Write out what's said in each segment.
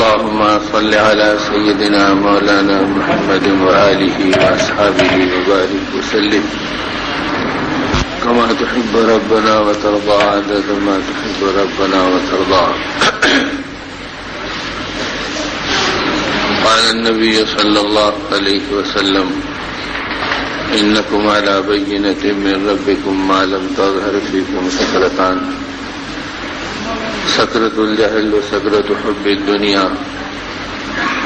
اللهم صل على سيدنا مولانا محمد وآله وأصحابه وبارك وسلم كما تحب ربنا وترضى عدد ما تحب ربنا وترضى. قال النبي صلى الله عليه وسلم إنكم على بينة من ربكم ما لم تظهر فيكم سكرتان سكرة الجهل وسكرة حب الدنيا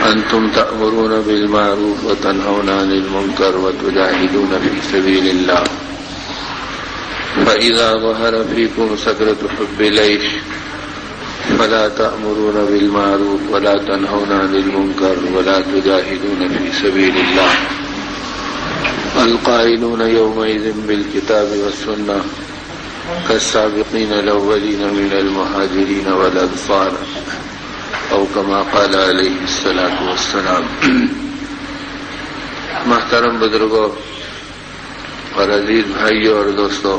أنتم تأمرون بالمعروف وتنهون عن المنكر وتجاهدون في سبيل الله فإذا ظهر فيكم سكرة حب العيش فلا تأمرون بالمعروف ولا تنهون عن المنكر ولا تجاهدون في سبيل الله القائلون يومئذ بالكتاب والسنة كالسابقين الأولين من المهاجرين والأنصار أو كما قال عليه الصلاة والسلام. محترم بزرگوں اور عزیز بھائیوں اور دوستوں،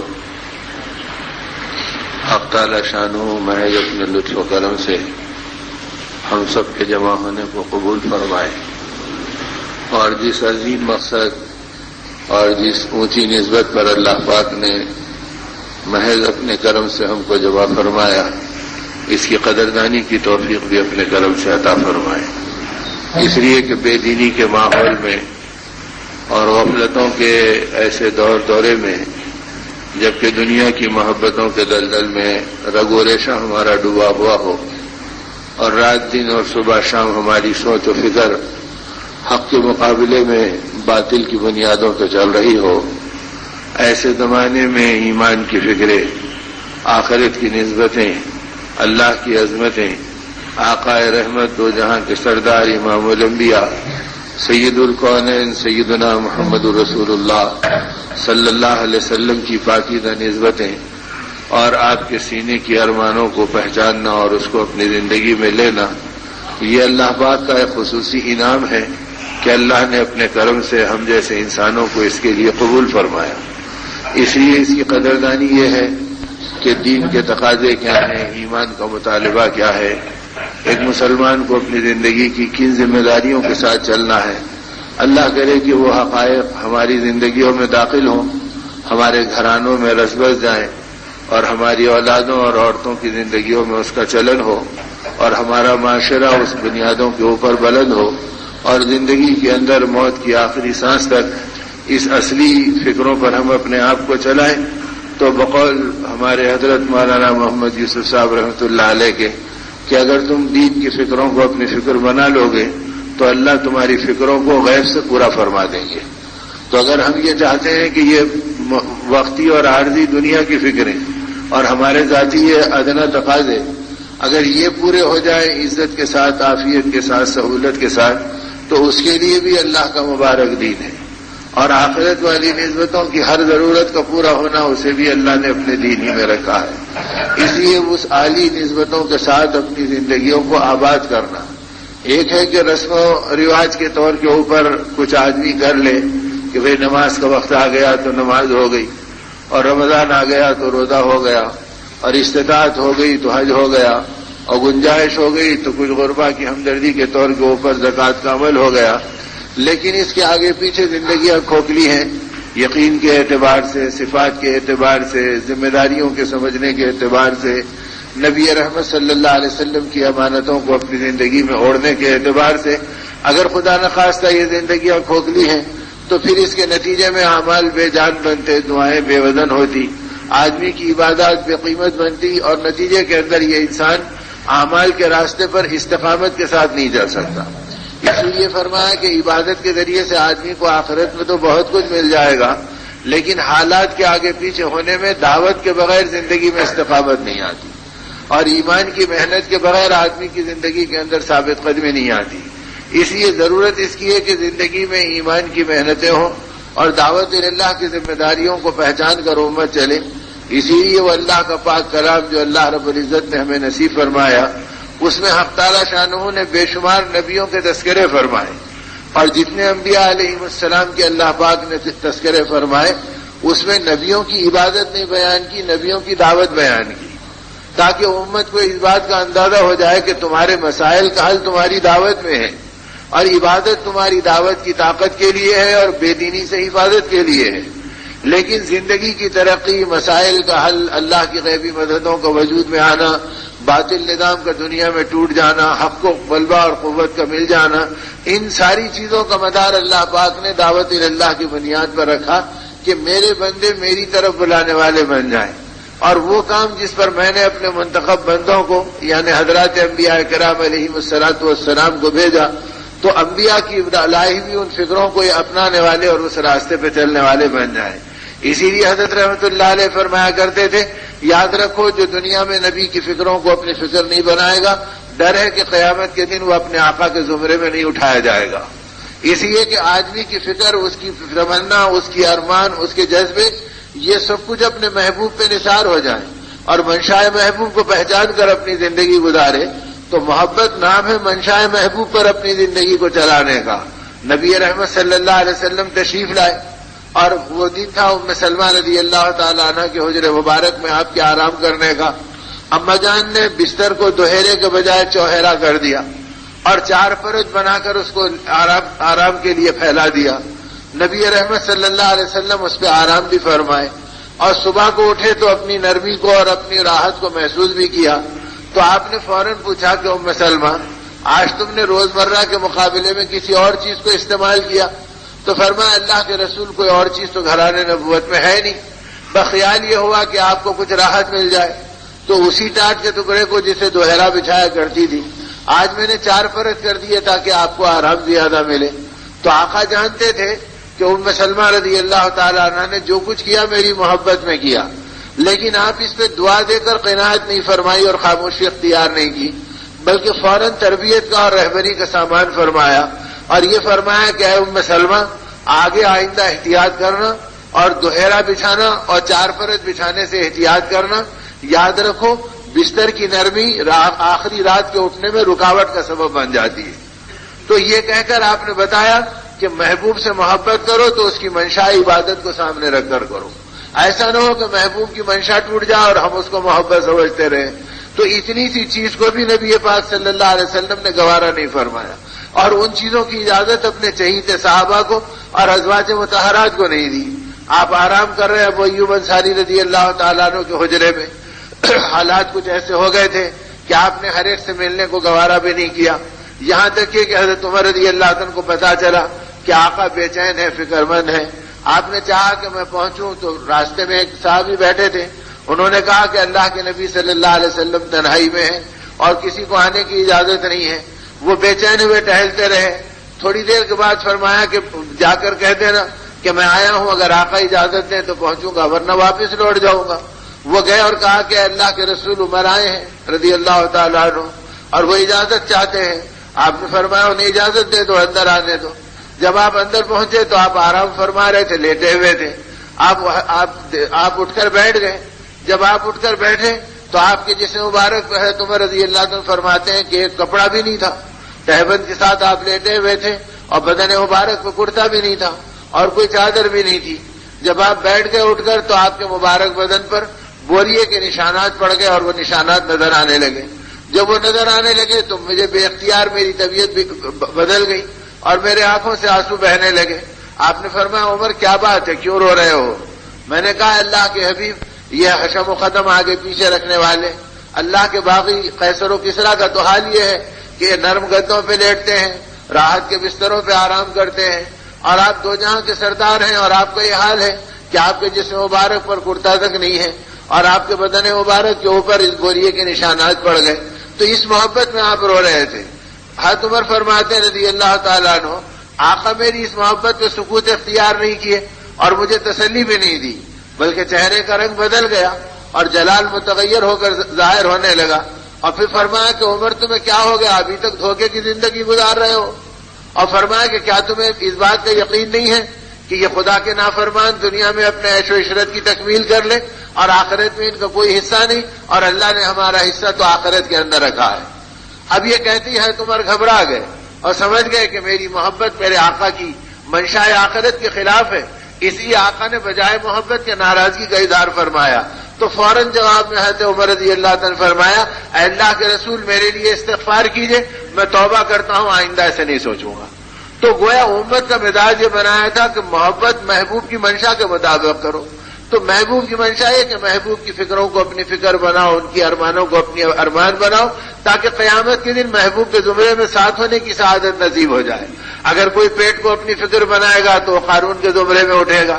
حق تعالی شانہ محض اپنے لطف و کرم سے ہم سب کے جمع ہونے کو قبول فرمائے، اور جس عظیم مقصد اور جس اونچی نسبت پر اللہ پاک نے محض اپنے کرم سے ہم کو جمع فرمایا، اس کی قدردانی کی توفیق بھی اپنے کرم سے عطا فرمائے. اس لیے کہ بے دینی کے ماحول میں اور غفلتوں کے ایسے دورے میں، جبکہ دنیا کی محبتوں کے دلدل میں رگ و ریشہ ہمارا ڈوبا ہوا ہو، اور رات دن اور صبح شام ہماری سوچ و فکر حق کے مقابلے میں باطل کی بنیادوں پہ چل رہی ہو، ایسے زمانے میں ایمان کی فکریں، آخرت کی نسبتیں، اللہ کی عظمتیں، آقا رحمت دو جہاں کے سردار امام الانبیاء سید الکونین سیدنا محمد رسول اللہ صلی اللہ علیہ وسلم کی پاکیزہ نسبتیں اور آپ کے سینے کی ارمانوں کو پہچاننا اور اس کو اپنی زندگی میں لینا، یہ اللہ پاک کا ایک خصوصی انعام ہے کہ اللہ نے اپنے کرم سے ہم جیسے انسانوں کو اس کے لیے قبول فرمایا. اس لیے اس کی قدردانی یہ ہے کہ دین کے تقاضے کیا ہیں، ایمان کا مطالبہ کیا ہے، ایک مسلمان کو اپنی زندگی کی کن ذمہ داریوں کے ساتھ چلنا ہے. اللہ کرے کہ وہ حقائق ہماری زندگیوں میں داخل ہوں، ہمارے گھرانوں میں رس بس جائیں، اور ہماری اولادوں اور عورتوں کی زندگیوں میں اس کا چلن ہو، اور ہمارا معاشرہ اس بنیادوں کے اوپر بلند ہو، اور زندگی کے اندر موت کی آخری سانس تک اس اصلی فکروں پر ہم اپنے آپ کو چلائیں. تو بقول ہمارے حضرت مولانا محمد یوسف صاحب رحمۃ اللہ علیہ کے کہ اگر تم دین کی فکروں کو اپنی فکر بنا لو گے تو اللہ تمہاری فکروں کو غیب سے پورا فرما دیں گے. تو اگر ہم یہ چاہتے ہیں کہ یہ وقتی اور عارضی دنیا کی فکریں اور ہمارے ذاتی یہ ادنا تقاضے اگر یہ پورے ہو جائیں عزت کے ساتھ، عافیت کے ساتھ، سہولت کے ساتھ، تو اس کے لیے بھی اللہ کا مبارک دین ہے. اور آخرت والی نسبتوں کی ہر ضرورت کا پورا ہونا اسے بھی اللہ نے اپنے دین ہی میں رکھا ہے. اس لیے اس عالی نسبتوں کے ساتھ اپنی زندگیوں کو آباد کرنا، ایک ہے کہ رسم و رواج کے طور کے اوپر کچھ آدمی کر لے کہ بھئی نماز کا وقت آ گیا تو نماز ہو گئی، اور رمضان آ گیا تو روزہ ہو گیا، اور استطاعت ہو گئی تو حج ہو گیا، اور گنجائش ہو گئی تو کچھ غربا کی ہمدردی کے طور کے اوپر زکوٰۃ کا عمل ہو گیا. لیکن اس کے آگے پیچھے زندگیاں کھوکھلی ہیں، یقین کے اعتبار سے، صفات کے اعتبار سے، ذمہ داریوں کے سمجھنے کے اعتبار سے، نبی رحمت صلی اللہ علیہ وسلم کی امانتوں کو اپنی زندگی میں اوڑھنے کے اعتبار سے. اگر خدا نخواستہ یہ زندگیاں کھوکھلی ہیں تو پھر اس کے نتیجے میں اعمال بے جان بنتے، دعائیں بے وزن ہوتی، آدمی کی عبادات بے قیمت بنتی، اور نتیجے کے اندر یہ انسان اعمال کے راستے پر استقامت کے ساتھ نہیں جا سکتا. اس لیے فرمایا کہ عبادت کے ذریعے سے آدمی کو آخرت میں تو بہت کچھ مل جائے گا، لیکن حالات کے آگے پیچھے ہونے میں دعوت کے بغیر زندگی میں استقامت نہیں آتی، اور ایمان کی محنت کے بغیر آدمی کی زندگی کے اندر ثابت قدمی نہیں آتی. اس لیے ضرورت اس کی ہے کہ زندگی میں ایمان کی محنتیں ہوں اور دعوت اللہ کی ذمہ داریوں کو پہچان کر امت چلے. اسی لیے وہ اللہ کا پاک کلام جو اللہ رب العزت نے ہمیں نصیب فرمایا، اس میں حق تعالی شانہ نے بے شمار نبیوں کے تذکرے فرمائے، اور جتنے انبیاء علیہ السلام کے اللہ پاک نے تذکرے فرمائے اس میں نبیوں کی عبادت نہیں بیان کی، نبیوں کی دعوت بیان کی. تاکہ امت کو اس بات کا اندازہ ہو جائے کہ تمہارے مسائل کا حل تمہاری دعوت میں ہے، اور عبادت تمہاری دعوت کی طاقت کے لیے ہے اور بے دینی سے حفاظت کے لیے ہے۔ لیکن زندگی کی ترقی، مسائل کا حل، اللہ کی غیبی مددوں کا وجود میں آنا، باطل نظام کا دنیا میں ٹوٹ جانا، حق کو غلبہ اور قوت کا مل جانا، ان ساری چیزوں کا مدار اللہ پاک نے دعوت اللہ کی بنیاد پر رکھا کہ میرے بندے میری طرف بلانے والے بن جائیں، اور وہ کام جس پر میں نے اپنے منتخب بندوں کو یعنی حضرات انبیاء کرام علیہم الصلوۃ والسلام کو بھیجا، تو انبیاء کی لائی ہوئی ان فکروں کو اپنانے والے اور اس راستے پہ چلنے والے بن جائیں۔ اسی لیے حضرت رحمت اللہ علیہ فرمایا کرتے تھے، یاد رکھو جو دنیا میں نبی کی فکروں کو اپنی فکر نہیں بنائے گا، ڈر ہے کہ قیامت کے دن وہ اپنے آقا کے زمرے میں نہیں اٹھایا جائے گا۔ اس لیے کہ آدمی کی فکر، اس کی تمنا، اس کی ارمان، اس کے جذبے، یہ سب کچھ اپنے محبوب پہ نثار ہو جائیں اور منشاء محبوب کو پہچان کر اپنی زندگی گزارے، تو محبت نام ہے منشاء محبوب پر اپنی زندگی کو چلانے کا۔ نبی رحمت صلی اللہ علیہ وسلم تشریف لائے، اور وہ دن تھا ام سلمہ رضی اللہ تعالی عنہ کے حجر مبارک میں آپ کے آرام کرنے کا۔ اما جان نے بستر کو دوہرے کے بجائے چوہرا کر دیا اور 4 فرش بنا کر اس کو آرام کے لیے پھیلا دیا۔ نبی رحمت صلی اللہ علیہ وسلم اس پہ آرام بھی فرمائے، اور صبح کو اٹھے تو اپنی نرمی کو اور اپنی راحت کو محسوس بھی کیا۔ تو آپ نے فوراً پوچھا کہ ام سلمہ، آج تم نے روزمرہ کے مقابلے میں کسی اور چیز کو استعمال کیا؟ تو فرمایا اللہ کے رسول کوئی اور چیز تو گھرانے نبوت میں ہے نہیں، بخیال یہ ہوا کہ آپ کو کچھ راحت مل جائے، تو اسی ٹاٹ کے ٹکڑے کو جسے دوہرا بچھایا کرتی تھی آج میں نے 4 فرش کر دیے تاکہ آپ کو آرام زیادہ ملے۔ تو آقا جانتے تھے کہ ام سلمہ رضی اللہ تعالی عنہ نے جو کچھ کیا میری محبت میں کیا، لیکن آپ اس پہ دعا دے کر قناعت نہیں فرمائی اور خاموشی اختیار نہیں کی، بلکہ فوراً تربیت کا اور رہبری کا سامان فرمایا، اور یہ فرمایا کہ اے ام سلمہ، آگے آئندہ احتیاط کرنا اور دوہرا بچھانا اور 4 فرش بچھانے سے احتیاط کرنا، یاد رکھو بستر کی نرمی آخری رات کے اٹھنے میں رکاوٹ کا سبب بن جاتی ہے۔ تو یہ کہہ کر آپ نے بتایا کہ محبوب سے محبت کرو تو اس کی منشاء عبادت کو سامنے رکھ کر کرو، ایسا نہ ہو کہ محبوب کی منشاء ٹوٹ جائے اور ہم اس کو محبت سمجھتے رہیں۔ تو اتنی سی چیز کو بھی نبی پاک صلی اللہ علیہ وسلم نے گوارا نہیں فرمایا، اور ان چیزوں کی اجازت اپنے چہیتے صحابہ کو اور ازواج مطہرات کو نہیں دی۔ آپ آرام کر رہے ہیں ابو ایوب انصاری رضی اللہ تعالیٰ عنہ کے حجرے میں، حالات کچھ ایسے ہو گئے تھے کہ آپ نے ہر ایک سے ملنے کو گوارا بھی نہیں کیا، یہاں تک کہ حضرت عمر رضی اللہ عنہ کو پتا چلا کہ آقا بے چین ہے، فکر مند ہے۔ آپ نے چاہا کہ میں پہنچوں، تو راستے میں ایک صحابی بیٹھے تھے، انہوں نے کہا کہ اللہ کے نبی صلی اللہ علیہ وسلم تنہائی میں ہیں اور کسی کو آنے کی اجازت نہیں ہے۔ وہ بے چین ہوئے ٹہلتے رہے، تھوڑی دیر کے بعد فرمایا کہ جا کر کہہ دینا کہ میں آیا ہوں، اگر آقا اجازت دیں تو پہنچوں گا ورنہ واپس لوٹ جاؤں گا۔ وہ گئے اور کہا کہ اللہ کے رسول عمر آئے ہیں رضی اللہ تعالیٰ عنہ اور وہ اجازت چاہتے ہیں۔ آپ نے فرمایا انہیں اجازت دے دو، اندر آنے دو۔ جب آپ اندر پہنچے تو آپ آرام فرما رہے تھے، لیٹے ہوئے تھے۔ آپ اٹھ کر بیٹھ گئے۔ جب آپ اٹھ کر بیٹھے تو آپ کے جسم مبارک پہ حضرت عمر رضی اللہ عنہ فرماتے ہیں کہ ایک کپڑا بھی نہیں تھا، تہبند کے ساتھ آپ لیٹے ہوئے تھے، اور بدن مبارک پہ کرتا بھی نہیں تھا اور کوئی چادر بھی نہیں تھی۔ جب آپ بیٹھ گئے اٹھ کر تو آپ کے مبارک بدن پر بوریے کے نشانات پڑ گئے اور وہ نشانات نظر آنے لگے۔ جب وہ نظر آنے لگے تو مجھے بے اختیار میری طبیعت بھی بدل گئی اور میرے آنکھوں سے آنسو بہنے لگے۔ آپ نے فرمایا عمر کیا بات ہے، کیوں رو رہے ہو؟ میں نے کہا اللہ کے حبیب، یہ حشم و قدم آگے پیچھے رکھنے والے اللہ کے باغی قیصر و کسریٰ کا تو حال یہ ہے کہ یہ نرم گدوں پہ لیٹتے ہیں، راحت کے بستروں پہ آرام کرتے ہیں، اور آپ دو جہاں کے سردار ہیں اور آپ کا یہ حال ہے کہ آپ کے جسم مبارک پر کرتا تک نہیں ہے اور آپ کے بدن مبارک کے اوپر اس بوریے کے نشانات پڑ گئے۔ تو اس محبت میں آپ رو رہے تھے۔ حضرت عمر فرماتے رضی اللہ تعالیٰ عنہ، آقا میری اس محبت پہ سکوت اختیار نہیں کیے اور مجھے تسلی بھی نہیں دی، بلکہ چہرے کا رنگ بدل گیا اور جلال متغیر ہو کر ظاہر ہونے لگا، اور پھر فرمایا کہ عمر تمہیں کیا ہو گیا، ابھی تک دھوکے کی زندگی گزار رہے ہو؟ اور فرمایا کہ کیا تمہیں اس بات کا یقین نہیں ہے کہ یہ خدا کے نافرمان دنیا میں اپنے عیش و عشرت کی تکمیل کر لے اور آخرت میں ان کا کوئی حصہ نہیں، اور اللہ نے ہمارا حصہ تو آخرت کے اندر رکھا ہے۔ اب یہ کہتی ہے عمر گھبرا گئے اور سمجھ گئے کہ میری محبت میرے آقا کی منشاء آخرت کے خلاف ہے، اس لیے آقا نے بجائے محبت کے ناراضگی کا اظہار فرمایا تو فوراً جواب میں حضرت عمر رضی اللہ تعالیٰ نے فرمایا اے اللہ کے رسول میرے لیے استغفار کیجئے، میں توبہ کرتا ہوں، آئندہ ایسے نہیں سوچوں گا۔ تو گویا امت کا مزاج یہ بنایا تھا کہ محبت محبوب کی منشا کے مطابق کرو۔ تو محبوب کی منشا ہے کہ محبوب کی فکروں کو اپنی فکر بناؤ، ان کی ارمانوں کو اپنی ارمان بناؤ، تاکہ قیامت کے دن محبوب کے زمرے میں ساتھ ہونے کی سعادت نصیب ہو جائے۔ اگر کوئی پیٹ کو اپنی فکر بنائے گا تو وہ قارون کے زمرے میں اٹھے گا،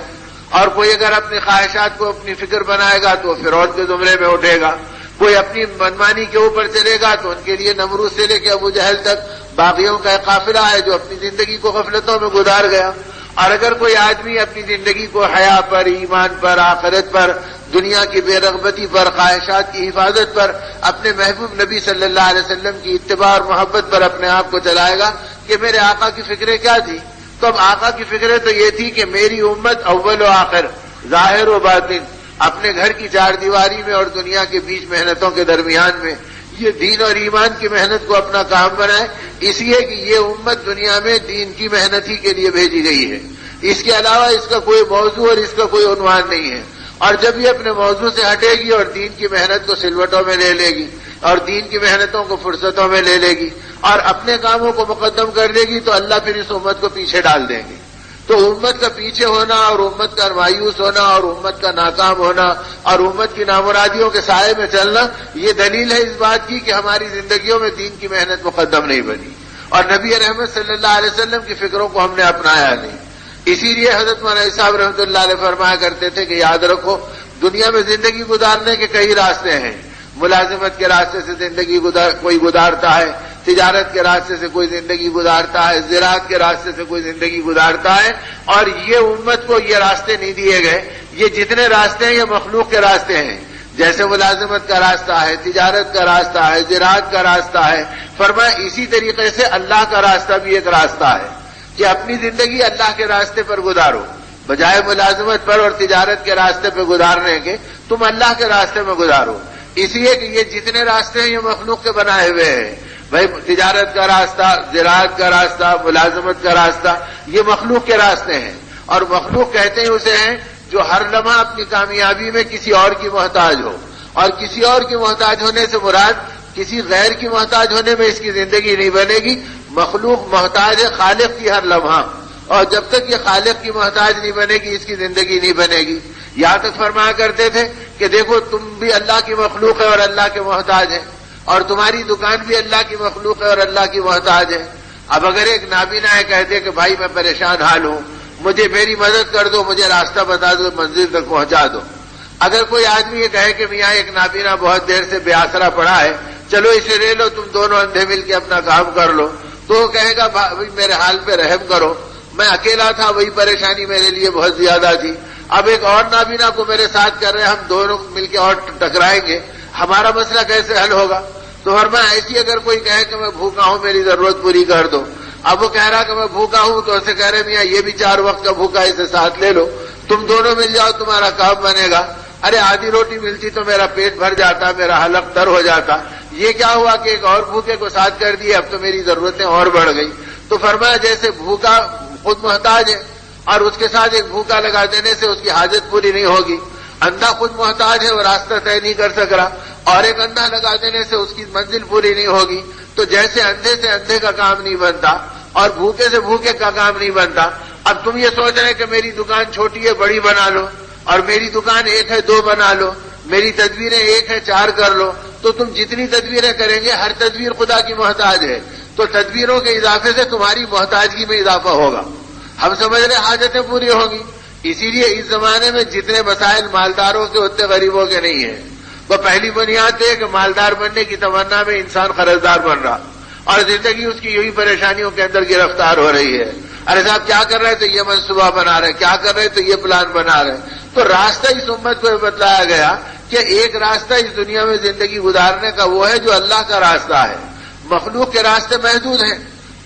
اور کوئی اگر اپنی خواہشات کو اپنی فکر بنائے گا تو وہ فرعون کے زمرے میں اٹھے گا، کوئی اپنی منمانی کے اوپر چلے گا تو ان کے لیے نمرود سے لے کے ابو جہل تک باغیوں کا ایک قافلہ ہے جو اپنی زندگی کو غفلتوں میں گزار گیا۔ اور اگر کوئی آدمی اپنی زندگی کو حیا پر، ایمان پر، آخرت پر، دنیا کی بے رغبتی پر، خواہشات کی حفاظت پر، اپنے محبوب نبی صلی اللہ علیہ وسلم کی اتباع اور محبت پر اپنے آپ کو چلائے گا کہ میرے آقا کی فکریں کیا تھی، تو اب آقا کی فکریں تو یہ تھی کہ میری امت اول و آخر، ظاہر و باطن، اپنے گھر کی چار دیواری میں اور دنیا کے بیچ محنتوں کے درمیان میں یہ دین اور ایمان کی محنت کو اپنا کام بنائے، اس لیے کہ یہ امت دنیا میں دین کی محنت ہی کے لیے بھیجی گئی ہے، اس کے علاوہ اس کا کوئی موضوع اور اس کا کوئی عنوان نہیں ہے۔ اور جب یہ اپنے موضوع سے ہٹے گی اور دین کی محنت کو سلوٹوں میں لے لے گی اور دین کی محنتوں کو فرصتوں میں لے لے گی اور اپنے کاموں کو مقدم کر لے گی تو اللہ پھر اس امت کو پیچھے ڈال دیں گے۔ تو امت کا پیچھے ہونا اور امت کا مایوس ہونا اور امت کا ناکام ہونا اور امت کی نامرادیوں کے سائے میں چلنا یہ دلیل ہے اس بات کی کہ ہماری زندگیوں میں دین کی محنت مقدم نہیں بنی اور نبی رحمت صلی اللہ علیہ وسلم کی فکروں کو ہم نے اپنایا نہیں۔ اسی لیے حضرت مولانا صاحب رحمۃ اللہ علیہ فرمایا کرتے تھے کہ یاد رکھو دنیا میں زندگی گزارنے کے کئی راستے ہیں، ملازمت کے راستے سے زندگی کوئی گزارتا ہے، تجارت کے راستے سے کوئی زندگی گزارتا ہے، زراعت کے راستے سے کوئی زندگی گزارتا ہے، اور یہ امت کو یہ راستے نہیں دیے گئے۔ یہ جتنے راستے ہیں یہ مخلوق کے راستے ہیں، جیسے ملازمت کا راستہ ہے، تجارت کا راستہ ہے، زراعت کا راستہ ہے، فرمایا اسی طریقے سے اللہ کا راستہ بھی ایک راستہ ہے کہ اپنی زندگی اللہ کے راستے پر گزارو، بجائے ملازمت پر اور تجارت کے راستے پہ گزارنے کے تم اللہ کے راستے میں گزارو۔ اس لیے کہ یہ جتنے راستے ہیں یہ مخلوق کے بنائے ہوئے ہیں، بھائی تجارت کا راستہ، زراعت کا راستہ، ملازمت کا راستہ، یہ مخلوق کے راستے ہیں، اور مخلوق کہتے ہیں اسے ہیں جو ہر لمحہ اپنی کامیابی میں کسی اور کی محتاج ہو، اور کسی اور کی محتاج ہونے سے مراد کسی غیر کی محتاج ہونے میں اس کی زندگی نہیں بنے گی۔ مخلوق محتاج ہے خالق کی ہر لمحہ، اور جب تک یہ خالق کی محتاج نہیں بنے گی اس کی زندگی نہیں بنے گی۔ یہاں تک فرمایا کرتے تھے کہ دیکھو تم بھی اللہ کی مخلوق ہے اور اللہ کے محتاج ہے، اور تمہاری دکان بھی اللہ کی مخلوق ہے اور اللہ کی محتاج ہے۔ اب اگر ایک نابینا ہے کہتے کہ بھائی میں پریشان حال ہوں، مجھے میری مدد کر دو، مجھے راستہ بتا دو، منزل تک پہنچا دو۔ اگر کوئی آدمی یہ کہے کہ میاں ایک نابینا بہت دیر سے بے آسرا پڑا ہے، چلو اسے لے لو، تم دونوں اندھے مل کے اپنا کام کر لو، تو وہ کہے گا بھائی میرے حال پہ رحم کرو، میں اکیلا تھا، وہی پریشانی میرے لیے بہت زیادہ تھی، اب ایک اور نابینا کو میرے ساتھ کر رہے ہیں، ہم دونوں مل کے اور ٹکرائیں گے، ہمارا مسئلہ کیسے حل ہوگا؟ تو فرمایا ایسی اگر کوئی کہے کہ میں بھوکا ہوں میری ضرورت پوری کر دو، اب وہ کہہ رہا کہ میں بھوکا ہوں تو اسے کہہ رہے میاں یہ بھی 4 وقت کا بھوکا، اسے ساتھ لے لو، تم دونوں مل جاؤ، تمہارا کام بنے گا۔ ارے آدھی روٹی ملتی تو میرا پیٹ بھر جاتا، میرا حلق تر ہو جاتا، یہ کیا ہوا کہ ایک اور بھوکے کو ساتھ کر دیے، اب تو میری ضرورتیں اور بڑھ گئی۔ تو فرمایا جیسے بھوکا خود محتاج ہے اور اس کے ساتھ ایک بھوکا لگا دینے سے اس کی حاجت پوری نہیں ہوگی، اندھا خود محتاج ہے وہ راستہ طے نہیں کر سک رہا، اور ایک اندھا لگا دینے سے اس کی منزل پوری نہیں ہوگی، تو جیسے اندھے سے اندھے کا کام نہیں بنتا اور بھوکے سے بھوکے کا کام نہیں بنتا۔ اب تم یہ سوچ رہے کہ میری دکان چھوٹی ہے بڑی بنا لو، اور میری دکان 1 ہے 2 بنا لو، میری تدبیریں 1 ہے 4 کر لو، تو تم جتنی تدبیریں کریں گے ہر تدبیر خدا کی محتاج ہے، تو تدبیروں کے اضافے سے تمہاری محتاجگی میں اضافہ ہوگا، ہم سمجھ رہے حاجتیں پوری ہوں گی۔ اسی لیے اس زمانے میں جتنے مسائل مالداروں کے اتنے غریبوں کے نہیں ہیں۔ وہ پہلی بنیاد ہے کہ مالدار بننے کی تمنا میں انسان قرضدار بن رہا اور زندگی اس کی یہی پریشانیوں کے اندر گرفتار ہو رہی ہے۔ ارے صاحب کیا کر رہے تو یہ منصوبہ بنا رہے، کیا کر رہے تو یہ پلان بنا رہے۔ تو راستہ اس امت کو بتلایا گیا کہ ایک راستہ اس دنیا میں زندگی گزارنے کا وہ ہے جو اللہ کا راستہ ہے، مخلوق کے راستے محدود ہیں۔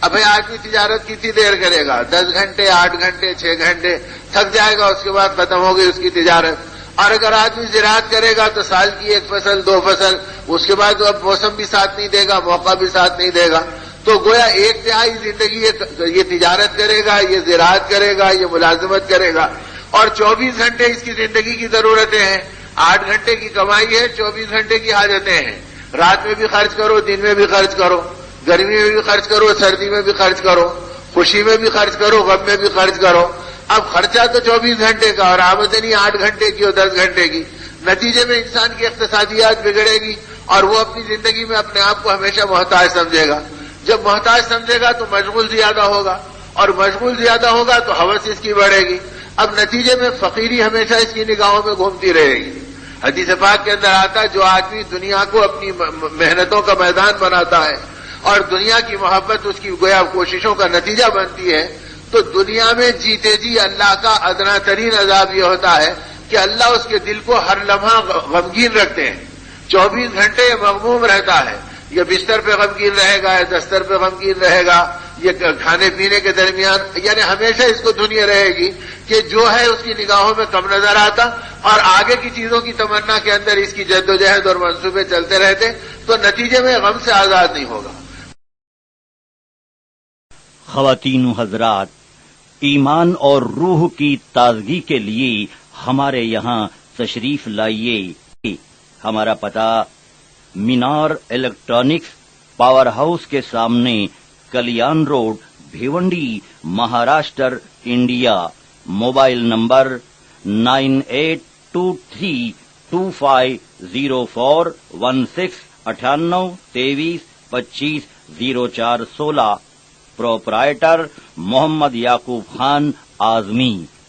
اب آدمی تجارت کتنی دیر کرے گا، 10 گھنٹے 8 گھنٹے 6 گھنٹے، تھک جائے گا، اس کے بعد ختم ہو گئی اس کی تجارت۔ اور اگر آدمی زراعت کرے گا تو سال کی 1 فصل 2 فصل، اس کے بعد اب موسم بھی ساتھ نہیں دے گا، موقع بھی ساتھ نہیں دے گا، تو گویا 1/3 زندگی یہ تجارت کرے گا، یہ زراعت کرے گا، یہ ملازمت کرے گا، اور 24 گھنٹے اس کی زندگی کی ضرورتیں ہیں۔ 8 گھنٹے کی کمائی ہے، 24 گھنٹے کی حاجتیں ہیں. رات میں بھی خرچ کرو، دن میں بھی خرچ کرو، گرمی میں بھی خرچ کرو، سردی میں بھی خرچ کرو، خوشی میں بھی خرچ کرو، غم میں بھی خرچ کرو. اب خرچہ تو 24 گھنٹے کا اور آمدنی 8 گھنٹے کی اور 10 گھنٹے کی. نتیجے میں انسان کی اقتصادیات بگڑے گی اور وہ اپنی زندگی میں اپنے آپ کو ہمیشہ محتاج سمجھے گا. جب محتاج سمجھے گا تو مشغول زیادہ ہوگا، اور مشغول زیادہ ہوگا تو ہوس اس کی بڑھے گی. اب نتیجے میں فقیری ہمیشہ اس کی نگاہوں میں گھومتی رہے گی. حدیث پاک کے اندر آتا ہے جو آدمی دنیا کو اپنی محنتوں کا میدان بناتا ہے اور دنیا کی محبت اس کی گویا کوششوں کا نتیجہ بنتی ہے، تو دنیا میں جیتے جی اللہ کا ادنا ترین عذاب یہ ہوتا ہے کہ اللہ اس کے دل کو ہر لمحہ غمگین رکھتے ہیں. 24 گھنٹے مغموم رہتا ہے. یہ بستر پہ غمگین رہے گا، یا دستر پہ غمگین رہے گا، یہ کھانے پینے کے درمیان، یعنی ہمیشہ اس کو دنیا رہے گی کہ جو ہے اس کی نگاہوں میں کم نظر آتا، اور آگے کی چیزوں کی تمنا کے اندر اس کی جدوجہد اور منصوبے چلتے رہتے، تو نتیجے میں غم سے آزاد نہیں ہوگا. خواتین و حضرات، ایمان اور روح کی تازگی کے لیے ہمارے یہاں تشریف لائیے. ہمارا پتہ مینار الیکٹرانکس پاور ہاؤس کے سامنے، Kalyan road, Bhiwandi, Maharashtra, India. Mobile number 9823250416 9823250416. Proprietor Mohammad Yaqub Khan Azmi.